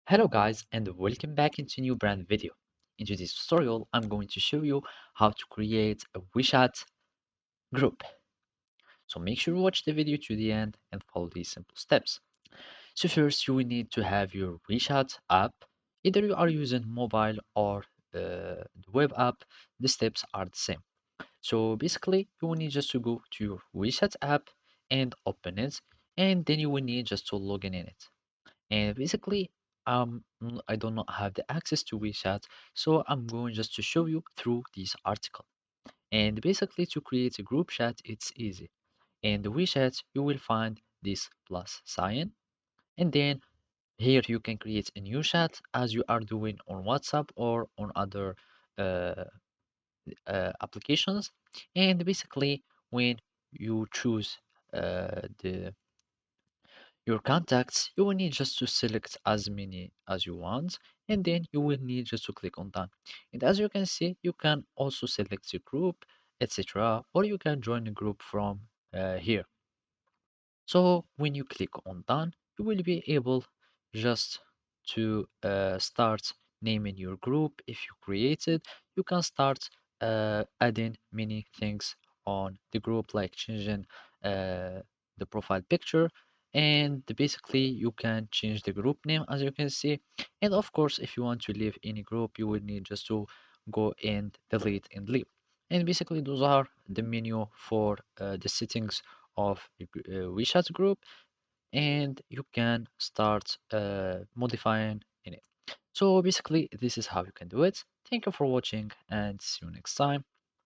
Hello guys and welcome back into a new brand video. In today's tutorial, I'm going to show you how to create a Wechat group. So make sure you watch the video to the end and follow these simple steps. So first you will need to have your Wechat app. Either you are using mobile or the web app, the steps are the same. So basically you will need just to go to your Wechat app and open it, and then you will need just to log in it. And basically, I do not have the access to WeChat, so I'm going just to show you through this article. And basically, to create a group chat, it's easy. In the WeChat, you will find this plus sign, and then here you can create a new chat as you are doing on WhatsApp or on other uh, applications. And basically, when you choose the your contacts, you will need just to select as many as you want, and then you will need just to click on done. And as you can see, you can also select a group, etc., or you can join a group from here. So when you click on done, you will be able just to start naming your group. If you create it, you can start adding many things on the group, like changing the profile picture. And basically, you can change the group name as you can see. And of course, if you want to leave any group, you will need just to go and delete and leave. And basically, those are the menu for the settings of WeChat group, and you can start modifying in it. So basically, this is how you can do it. Thank you for watching and see you next time.